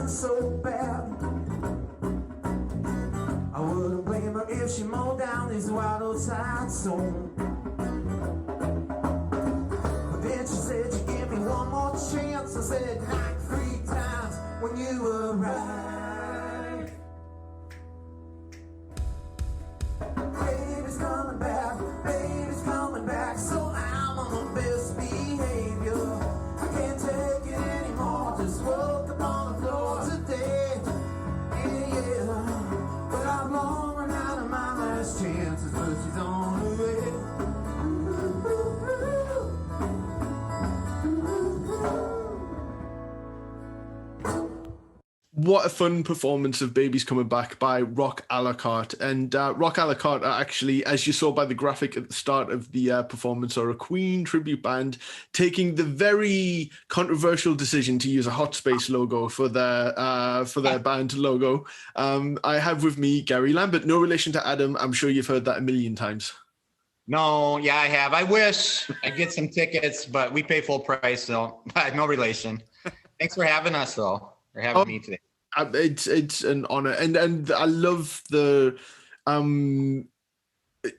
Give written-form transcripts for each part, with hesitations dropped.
feeling so bad. I wouldn't blame her if she mowed down this wild outside zone. But then she said, you give me one more chance. I said, knock 3 times when you arrive. Baby's coming back, so I'm on my best behavior. I can't take it anymore, just woke up on the floor today. Yeah, but I've long run out of my last chances, but she's on the way. What a fun performance of Baby's Coming Back by Rock a la Carte. And Rock a la Carte are actually, as you saw by the graphic at the start of the performance, are a Queen tribute band taking the very controversial decision to use a hot space logo for their band logo. I have with me Gary Lambert, no relation to Adam. I'm sure you've heard that a million times. No, yeah, I have. I wish I get some tickets, but we pay full price, so no relation. Thanks for having us, though, or having me today. It's an honor, and I love the and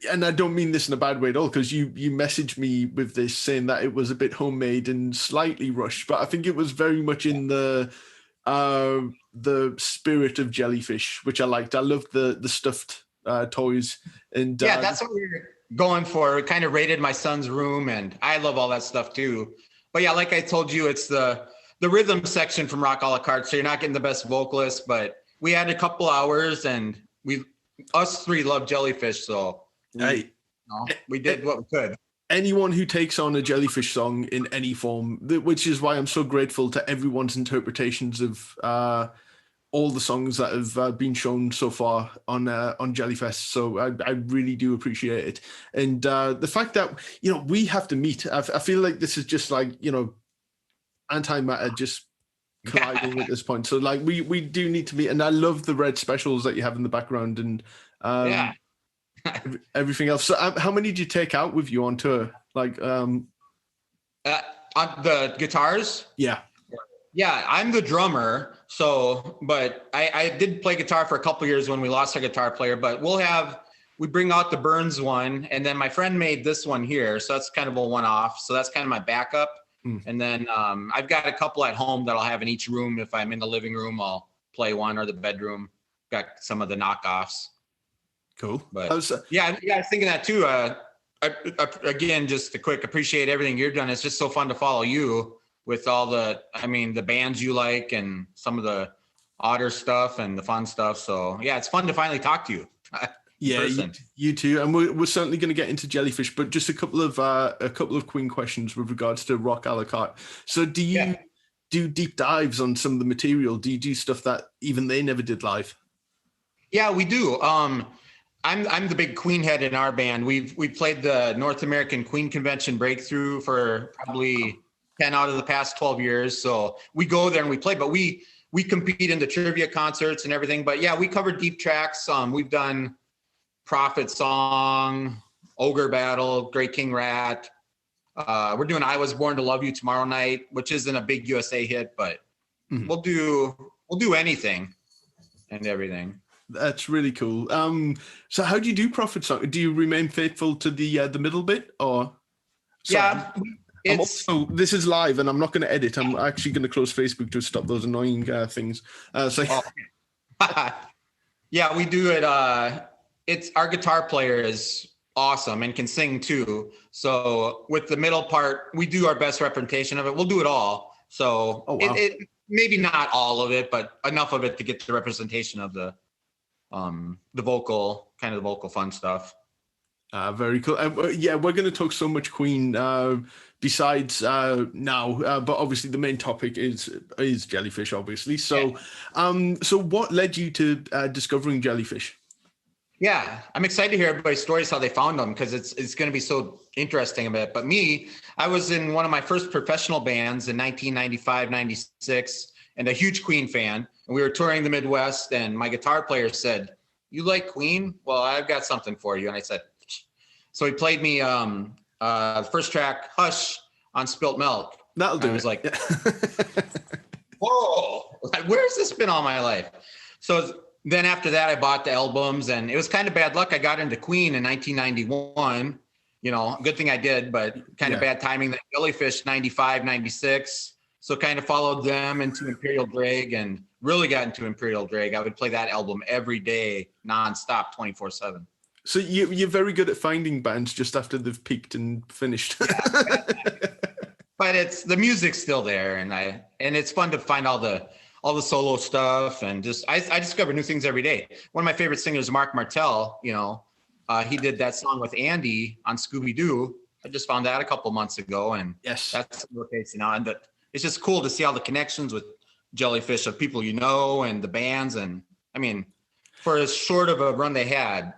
I don't mean this in a bad way at all, because you messaged me with this saying that it was a bit homemade and slightly rushed, but I think it was very much in the spirit of Jellyfish, which I liked. I loved the stuffed toys, and yeah, that's what we were going for. We kind of raided my son's room, and I love all that stuff too. But yeah, like I told you, it's the rhythm section from Rock a la Carte, so you're not getting the best vocalist, but we had a couple hours, and us three love Jellyfish, so we did what we could. Anyone who takes on a Jellyfish song in any form, which is why I'm so grateful to everyone's interpretations of all the songs that have been shown so far on Jellyfest. So I really do appreciate it. And the fact that, we have to meet, I feel like this is just like, antimatter just colliding at this point. So like we do need to meet, and I love the red specials that you have in the background and everything else. So how many did you take out with you on tour? Like on the guitars? Yeah, I'm the drummer. So, but I did play guitar for a couple of years when we lost our guitar player, but we bring out the Burns one, and then my friend made this one here. So that's kind of a one-off. So that's kind of my backup. And then I've got a couple at home that I'll have in each room. If I'm in the living room, I'll play one, or the bedroom. Got some of the knockoffs. Cool. But I was thinking that too. Again, just a quick appreciate everything you've done. It's just so fun to follow you with all the bands you like and some of the odder stuff and the fun stuff. So yeah, it's fun to finally talk to you. Yeah, you too, and we're certainly going to get into Jellyfish, but just a couple of Queen questions with regards to Rock a la Carte. So, do you do deep dives on some of the material? Do you do stuff that even they never did live? Yeah, we do. I'm the big Queen head in our band. We've played the North American Queen Convention Breakthrough for probably 10 out of the past 12 years. So we go there and we play, but we compete in the trivia concerts and everything. But yeah, we cover deep tracks. We've done Prophet Song, Ogre Battle, Great King Rat. We're doing I Was Born to Love You tomorrow night, which isn't a big USA hit, but we'll do anything and everything. That's really cool. So how do you do Prophet Song? Do you remain faithful to the middle bit, or? Sorry. Yeah, this is live, and I'm not going to edit. I'm actually going to close Facebook to stop those annoying things. Yeah, we do it. It's our guitar player is awesome and can sing too. So with the middle part, we do our best representation of it. We'll do it all. So it maybe not all of it, but enough of it to get the representation of the vocal, kind of the vocal fun stuff. Very cool. We're going to talk so much Queen besides now, but obviously the main topic is Jellyfish, obviously. So, so what led you to discovering Jellyfish? Yeah, I'm excited to hear everybody's stories, how they found them, because it's going to be so interesting a bit. But me, I was in one of my first professional bands in 1995, 96, and a huge Queen fan. And we were touring the Midwest, and my guitar player said, "You like Queen? Well, I've got something for you." And I said, so he played me the first track, Hush, on Spilt Milk. That'll do. I was like, whoa, where's this been all my life? So then after that, I bought the albums, and it was kind of bad luck. I got into Queen in 1991. You know, good thing I did, but kind of bad timing. That Jellyfish 95, 96. So kind of followed them into Imperial Drag and really got into Imperial Drag. I would play that album every day, nonstop, 24/7. So you're very good at finding bands just after they've peaked and finished. But it's the music's still there, and it's fun to find all the solo stuff, and just I discover new things every day. One of my favorite singers, Mark Martel, you know, he did that song with Andy on Scooby Doo. I just found that a couple months ago, and yes, that's okay. You know, and it's just cool to see all the connections with Jellyfish of people you know and the bands, and I mean, for as short of a run they had,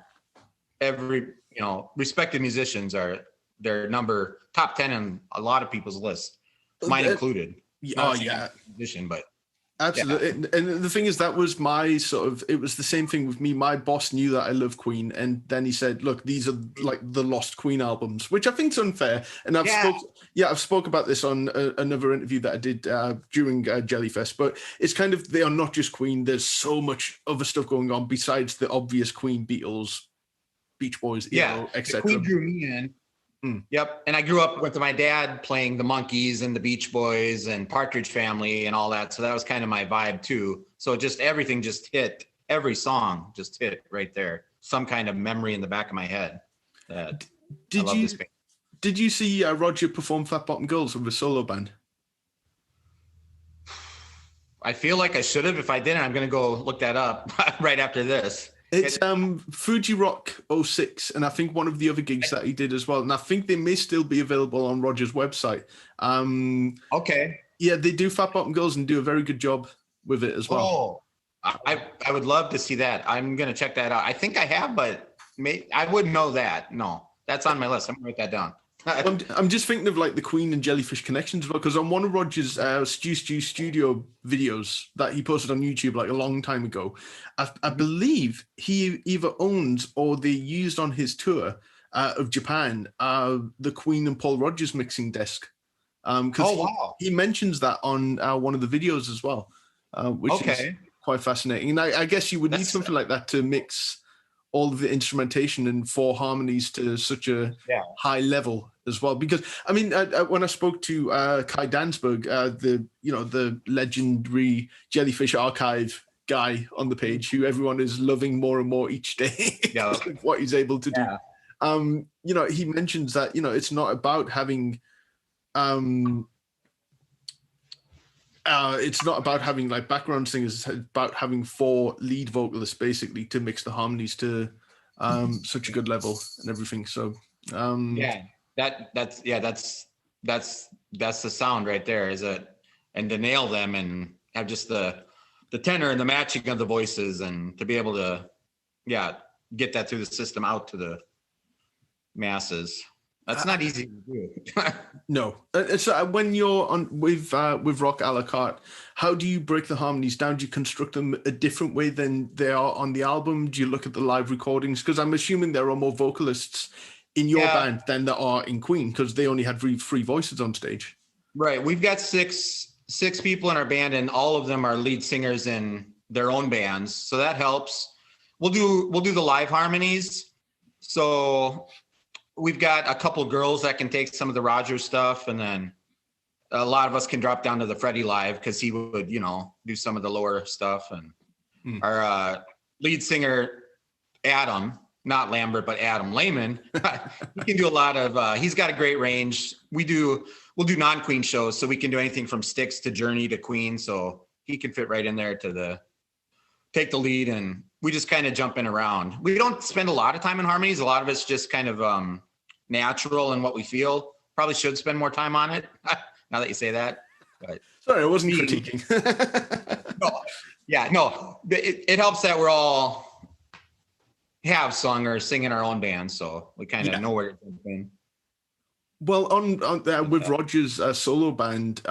every respected musicians are their top 10 in a lot of people's lists, mine included. Oh yeah, musician, but absolutely. Yeah. And the thing is, that was it was the same thing with me. My boss knew that I love Queen, and then he said, look, these are like the lost Queen albums, which I think is unfair. And I've spoke about this on another interview that I did during Jellyfest, but it's kind of, they are not just Queen. There's so much other stuff going on besides the obvious Queen, Beatles, Beach Boys, etc. Queen drew me in. Yep. And I grew up with my dad playing the Monkees and the Beach Boys and Partridge Family and all that. So that was kind of my vibe too. So just everything just hit, every song just hit right there. Some kind of memory in the back of my head. Did you see Roger perform Fat Bottom Girls with a solo band? I feel like I should have. If I didn't, I'm going to go look that up right after this. It's Fuji Rock 06, and I think one of the other gigs that he did as well. And I think they may still be available on Roger's website. Okay. Yeah, they do Fat Bottom Girls and do a very good job with it as well. Oh, I would love to see that. I'm going to check that out. I think I have, but I wouldn't know that. No, that's on my list. I'm going to write that down. I'm just thinking of like the Queen and Jellyfish connections as well, because on one of Roger's Stew Studio videos that he posted on YouTube like a long time ago, I believe he either owns or they used on his tour of Japan the Queen and Paul Rodgers mixing desk. He mentions that on one of the videos as well, which is quite fascinating. And I guess you would need something like that to mix all of the instrumentation and four harmonies to such a high level as well. Because I mean, when I spoke to Kai Dansberg, the legendary Jellyfish archive guy on the page, who everyone is loving more and more each day, what he's able to do. He mentions that it's not about having it's not about having like background singers. It's about having four lead vocalists basically to mix the harmonies to such a good level and everything. So that's the sound right there, is it? And to nail them and have just the tenor and the matching of the voices, and to be able to get that through the system out to the masses. That's not easy to do. No. So when you're on with Rock a la Carte, how do you break the harmonies down? Do you construct them a different way than they are on the album? Do you look at the live recordings? Because I'm assuming there are more vocalists in your band than there are in Queen, because they only had three voices on stage. Right. We've got six people in our band, and all of them are lead singers in their own bands. So that helps. We'll do the live harmonies. So we've got a couple girls that can take some of the Roger stuff, and then a lot of us can drop down to the Freddie live, because he would, do some of the lower stuff. And our lead singer, Adam, not Lambert, but Adam Lehman, he can do a lot of, he's got a great range. We'll do non-Queen shows, so we can do anything from Styx to Journey to Queen. So he can fit right in there take the lead, and we just kind of jump in around. We don't spend a lot of time in harmonies. A lot of it's just kind of natural and what we feel. Probably should spend more time on it now that you say that. But sorry, I wasn't critiquing. No. It helps that we're all have sung or sing in our own band, so we kind of know where to jump in. Well, on with Roger's solo band,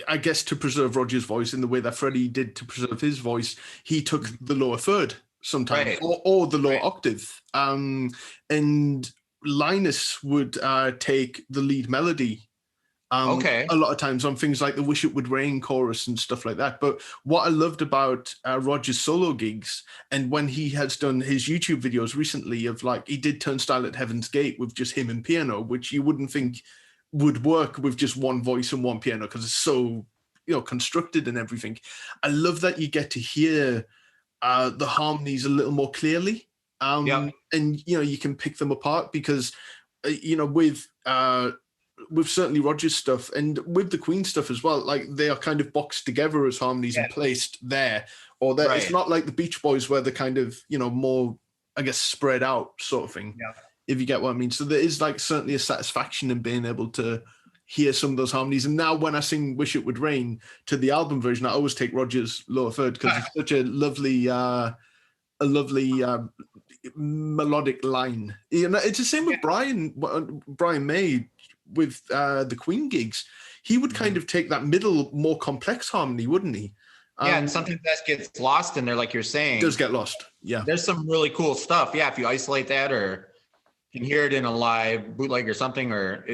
I guess to preserve Roger's voice in the way that Freddie did to preserve his voice, he took the lower third sometimes, or the lower octave. And Linus would take the lead melody Okay. A lot of times on things like the Wish It Would Rain chorus and stuff like that. But what I loved about Roger's solo gigs, and when he has done his YouTube videos recently of like, he did Turnstile at Heaven's Gate with just him and piano, which you wouldn't think would work with just one voice and one piano because it's so, constructed and everything. I love that you get to hear the harmonies a little more clearly. And, you can pick them apart because, with certainly Roger's stuff and with the Queen stuff as well, like they are kind of boxed together as harmonies and placed there, or that it's not like the Beach Boys where they're kind of, more, I guess, spread out sort of thing, if you get what I mean. So there is like certainly a satisfaction in being able to hear some of those harmonies. And now when I sing Wish It Would Rain to the album version, I always take Roger's lower third because it's such a lovely, melodic line. It's the same with Brian May with the Queen gigs. He would kind of take that middle, more complex harmony, wouldn't he? And sometimes that gets lost in there, like you're saying. Does get lost. Yeah. There's some really cool stuff. Yeah, if you isolate that, or you can hear it in a live bootleg or something, or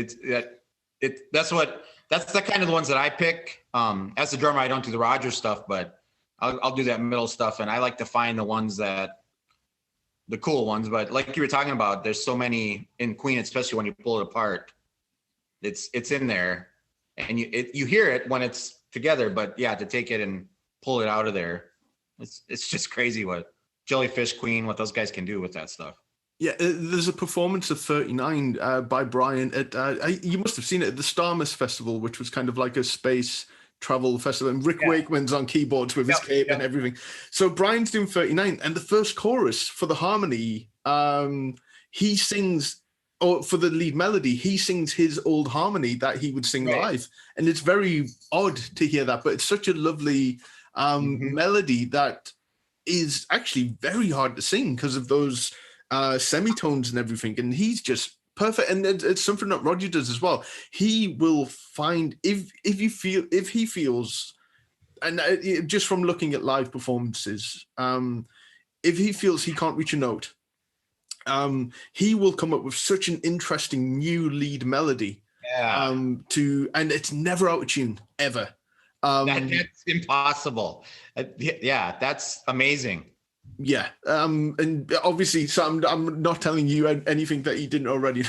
that's the kind of the ones that I pick. As a drummer, I don't do the Roger stuff, but I'll do that middle stuff, and I like to find the cool ones. But like you were talking about, there's so many in Queen, especially when you pull it apart. It's in there, and you hear it when it's together. But yeah, to take it and pull it out of there, it's just crazy what Jellyfish, Queen, what those guys can do with that stuff. Yeah, there's a performance of 39 by Brian at you must have seen it at the Starmus Festival, which was kind of like a space travel festival, and Rick Wakeman's on keyboards with his cape and everything. So Brian's doing 39, and the first chorus for the harmony, he sings, or for the lead melody, he sings his old harmony that he would sing live. And it's very odd to hear that, but it's such a lovely melody that is actually very hard to sing because of those semitones and everything. And he's just perfect. And it's something that Roger does as well. He will find, if he feels, and just from looking at live performances, if he feels he can't reach a note, he will come up with such an interesting new lead melody. And it's never out of tune ever. That's impossible. That's amazing. Yeah, and obviously, so I'm not telling you anything that you didn't already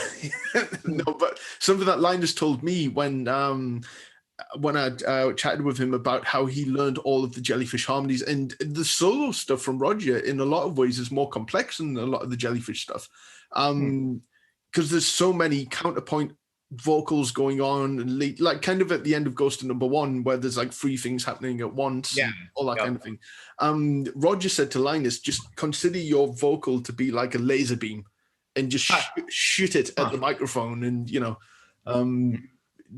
know, but something that Linus told me when I chatted with him about how he learned all of the Jellyfish harmonies, and the solo stuff from Roger in a lot of ways is more complex than a lot of the Jellyfish stuff, because there's so many counterpoint vocals going on, and like kind of at the end of Ghost of #1 where there's like 3 things happening at once, all that kind of thing. Roger said to Linus, just consider your vocal to be like a laser beam and just shoot it at the microphone, and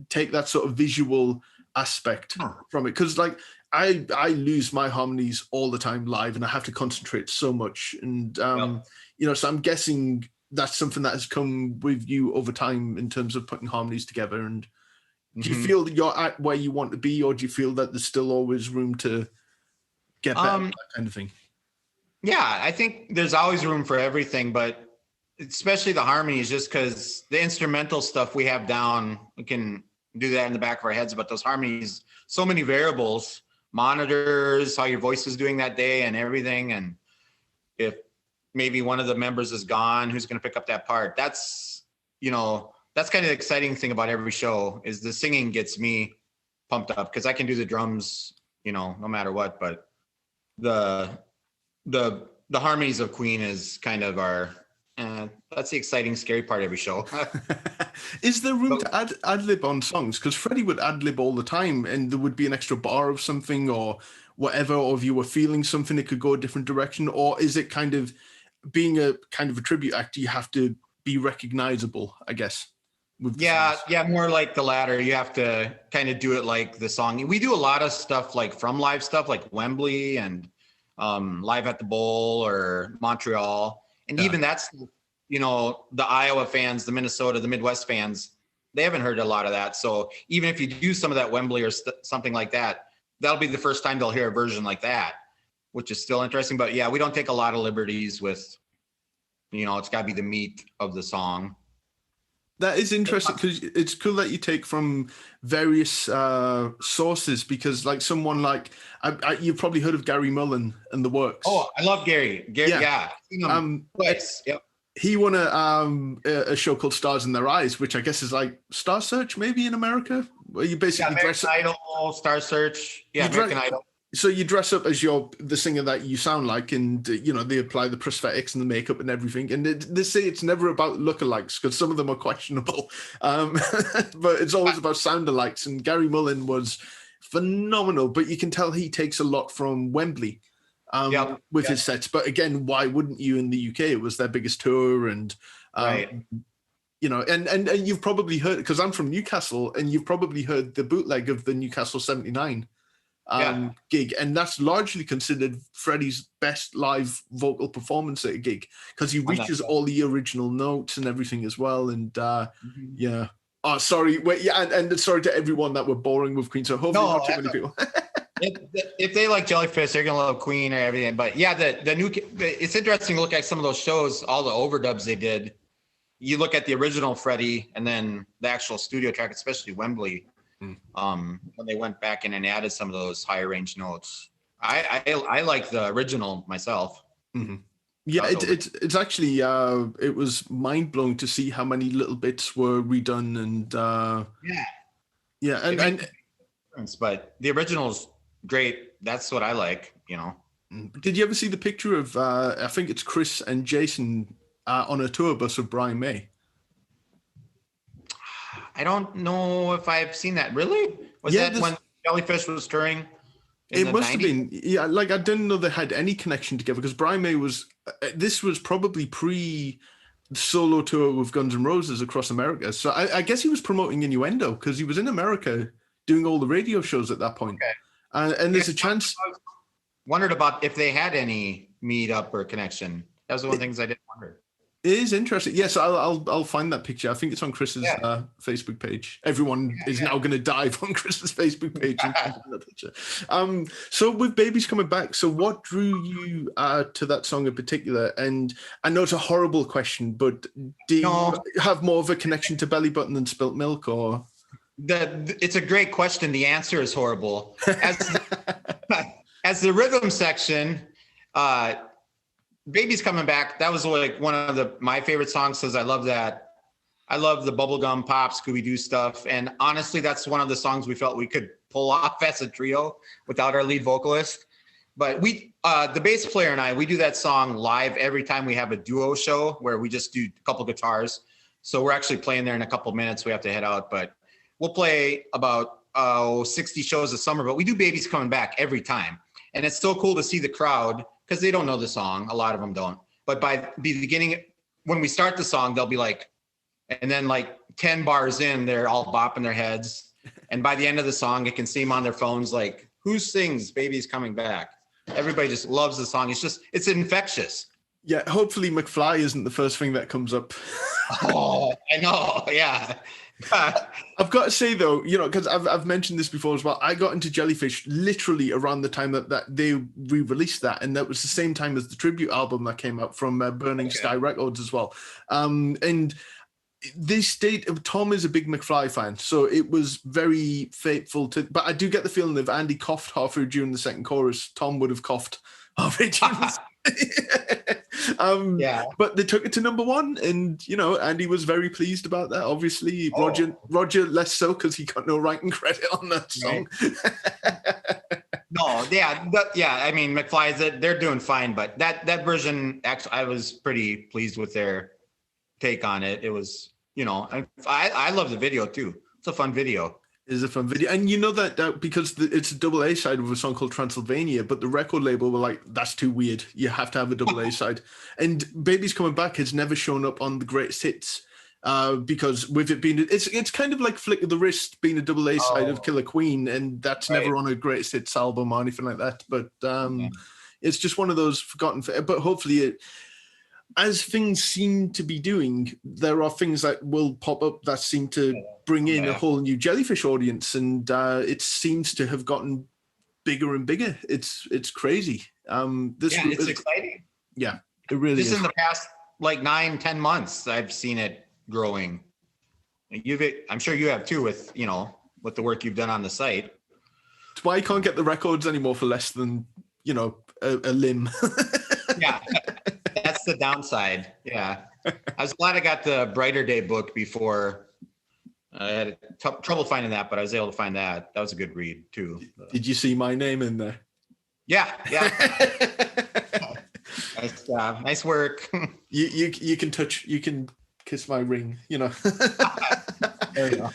take that sort of visual aspect from it, because like I lose my harmonies all the time live, and I have to concentrate so much, and so I'm guessing that's something that has come with you over time in terms of putting harmonies together. And do you feel that you're at where you want to be, or do you feel that there's still always room to get better, that kind of thing? Yeah, I think there's always room for everything, but especially the harmonies, just because the instrumental stuff we have down, we can do that in the back of our heads, but those harmonies, so many variables, monitors, how your voice is doing that day and everything. And if maybe one of the members is gone, who's going to pick up that part? That's kind of the exciting thing about every show, is the singing gets me pumped up because I can do the drums, no matter what. But the harmonies of Queen is kind of our, that's the exciting, scary part of every show. Is there room to ad-lib on songs? Because Freddie would ad-lib all the time, and there would be an extra bar of something or whatever, or if you were feeling something, it could go a different direction. Or is it kind of, being a kind of a tribute act, you have to be recognizable, I guess? More like the latter. You have to kind of do it like the song. We do a lot of stuff like from live stuff, like Wembley and Live at the Bowl or Montreal. And even that's, the Iowa fans, the Minnesota, the Midwest fans, they haven't heard a lot of that. So even if you do some of that Wembley or something like that, that'll be the first time they'll hear a version like that, which is still interesting. But yeah, we don't take a lot of liberties with, it's got to be the meat of the song. That is interesting because it's cool that you take from various sources because, like, someone like you've probably heard of Gary Mullen and the Works. Oh, I love Gary. Yeah. Seen him twice. Yep. He won a show called Stars in Their Eyes, which I guess is like Star Search, maybe in America, where you basically American Idol, Star Search. Yeah, American Idol. So you dress up as the singer that you sound like, and they apply the prosthetics and the makeup and everything. And they say it's never about lookalikes because some of them are questionable, but it's always about sound-alikes. And Gary Mullen was phenomenal, but you can tell he takes a lot from Wembley with his sets. But again, why wouldn't you in the UK? It was their biggest tour, and and you've probably heard, because I'm from Newcastle, and you've probably heard the bootleg of the Newcastle '79. Gig, and that's largely considered Freddie's best live vocal performance at a gig because he reaches all the original notes and everything as well. And oh, sorry, and sorry to everyone that we're boring with Queen. So hopefully not too many people. if they like Jellyfish, they're gonna love Queen or everything. But yeah, it's interesting to look at some of those shows, all the overdubs they did. You look at the original Freddie and then the actual studio track, especially Wembley. When they went back in and added some of those higher range notes, I like the original myself. Mm-hmm. Yeah, it's actually it was mind blowing to see how many little bits were redone and but the original's great. That's what I like. Did you ever see the picture of I think it's Chris and Jason on a tour bus with Brian May? I don't know if I've seen that. Really? Was that when Jellyfish was touring? It must 90s? Have been. Yeah, like I didn't know they had any connection together because Brian May was. This was probably pre-solo tour with Guns N' Roses across America. So I guess he was promoting Innuendo because he was in America doing all the radio shows at that point. Okay. And there's a chance. I wondered about if they had any meetup or connection. That was one of the things I did wonder. It is interesting. Yes, I'll find that picture. I think it's on Chris's Facebook page. Everyone is now going to dive on Chris's Facebook page and find that picture. So with Babies Coming Back, so what drew you to that song in particular? And I know it's a horrible question, but do you have more of a connection to Belly Button than Spilt Milk, or? It's a great question. The answer is horrible. As the rhythm section, Baby's Coming Back, that was like one of my favorite songs because I love that. I love the bubblegum pop, Scooby-Doo stuff. And honestly, that's one of the songs we felt we could pull off as a trio without our lead vocalist. But the bass player and I, we do that song live every time we have a duo show where we just do a couple guitars. So we're actually playing there in a couple minutes. We have to head out, but we'll play about 60 shows a summer, but we do Babies Coming Back every time. And it's so cool to see the crowd because they don't know the song. A lot of them don't. But by the beginning, when we start the song, they'll be like, and then like 10 bars in, they're all bopping their heads. And by the end of the song, you can see them on their phones like, who sings Baby's Coming Back? Everybody just loves the song. It's infectious. Yeah, hopefully McFly isn't the first thing that comes up. Oh, I know. Yeah. I've got to say though, because I've mentioned this before as well. I got into Jellyfish literally around the time that they re-released that, and that was the same time as the tribute album that came out from Burning Sky Records as well. And Tom is a big McFly fan, so it was very faithful to. But I do get the feeling if Andy coughed halfway during the second chorus, Tom would have coughed halfway during the but they took it to number one, and Andy was very pleased about that. Obviously, Roger less so because he got no writing credit on that song. I mean, McFly's they're doing fine, but that version actually, I was pretty pleased with their take on it. It was, I love the video too. It's a fun video. Is a fun video, and that because it's a double A side of a song called Transylvania, but the record label were like, that's too weird, you have to have a double A side. And Baby's Coming Back has never shown up on the greatest hits because with it being it's kind of like Flick of the Wrist being a double A side of Killer Queen, and that's never on a greatest hits album or anything like that. But it's just one of those forgotten, but hopefully as things seem to be doing, there are things that will pop up that seem to bring in a whole new Jellyfish audience, and it seems to have gotten bigger and bigger. It's crazy. It's exciting. Yeah, it really is. Just in the past like 9-10 months, I've seen it growing. I'm sure you have too with, with the work you've done on the site. It's why I can't get the records anymore for less than, a limb. Yeah, that's the downside. Yeah. I was glad I got the Brighter Day book before. I had trouble finding that, but I was able to find that. That was a good read too. Did you see my name in there? Yeah. Nice work. You can kiss my ring, There you go.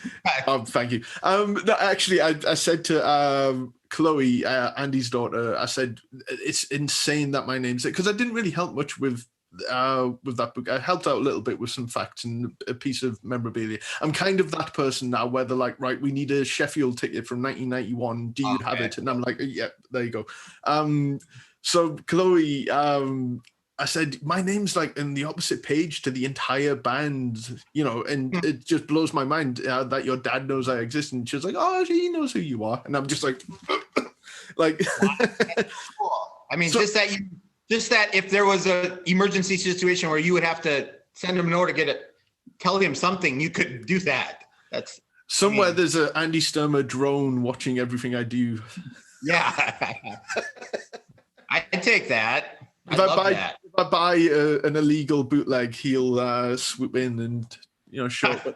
Thank you. No, actually, I said to Chloe, Andy's daughter, I said it's insane that my name's it, because I didn't really help much with that book. I helped out a little bit with some facts and a piece of memorabilia. I'm kind of that person now where they're like, right, we need a Sheffield ticket from 1991. Do you have it? And I'm like, yeah, there you go. So Chloe, I said, my name's like in the opposite page to the entire band, and it just blows my mind that your dad knows I exist. And she was like, oh, he knows who you are. And I'm just like, Cool. I mean, so, just that if there was an emergency situation where you would have to send him an order, tell him something, you could do that. That's somewhere there's a Andy Sturmer drone watching everything I do. Yeah. I take that. If I buy an illegal bootleg, he'll swoop in and show up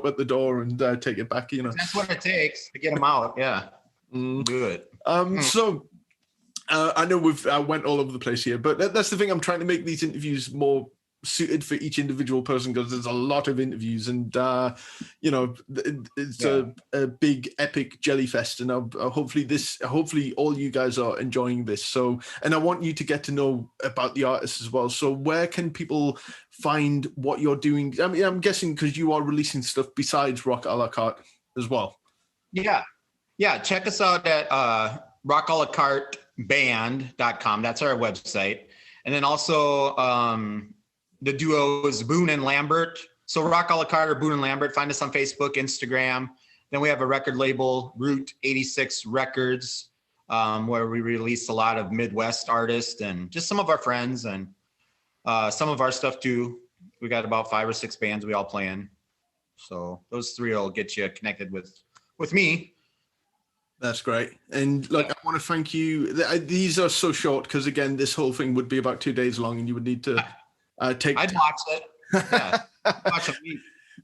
at the door and take it back. That's what it takes to get him out. Yeah, do it. So I know we've went all over the place here, but that's the thing. I'm trying to make these interviews more suited for each individual person because there's a lot of interviews, and it's a big epic Jellyfest, and hopefully all you guys are enjoying this. So, and I want you to get to know about the artists as well. So where can people find what you're doing? I mean, I'm guessing because you are releasing stuff besides Rock a la Carte as well. Yeah. Check us out at rockalacarteband.com. That's our website. And then also the duo is Boone and Lambert. So Rock a la Carte or Boone and Lambert. Find us on Facebook, Instagram. Then we have a record label, Route 86 Records, where we release a lot of Midwest artists and just some of our friends and some of our stuff too. We got about 5 or 6 bands we all play in. So those 3 will get you connected with me. That's great. And look, I want to thank you. These are so short because, again, this whole thing would be about 2 days long and you would need to take... I'd watch it. Yeah. Watch it.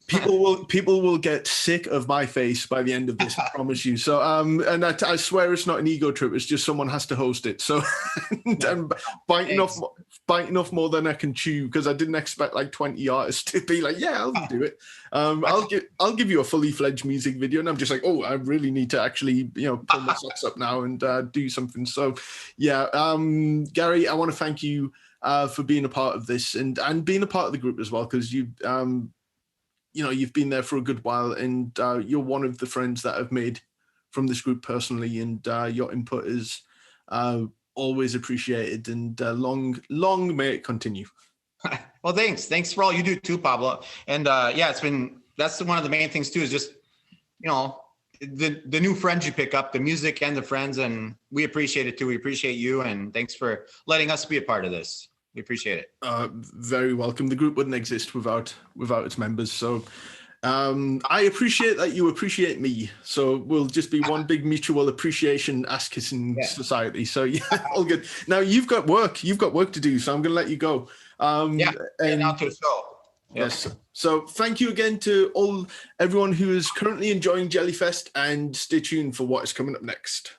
People will get sick of my face by the end of this, I promise you. So, and I swear it's not an ego trip. It's just someone has to host it. So I'm biting off more than I can chew because I didn't expect like 20 artists to be like, yeah, I'll do it. I'll give you a fully fledged music video, and I'm just like, oh, I really need to actually pull my socks up now and do something. So, yeah, Gary, I want to thank you for being a part of this and being a part of the group as well, because you've been there for a good while, and you're one of the friends that I've made from this group personally, and your input is always appreciated, and long may it continue. Well, thanks for all you do too, Pablo. And that's one of the main things too, is just the new friends you pick up, the music and the friends, and we appreciate it too. We appreciate you, and thanks for letting us be a part of this. We appreciate it. Very welcome. The group wouldn't exist without its members. So I appreciate that you appreciate me. So we'll just be one big mutual appreciation ass-kissing society. So yeah, all good. Now you've got work to do. So I'm going to let you go. And out to the show. Yes. So thank you again to everyone who is currently enjoying Jellyfest, and stay tuned for what is coming up next.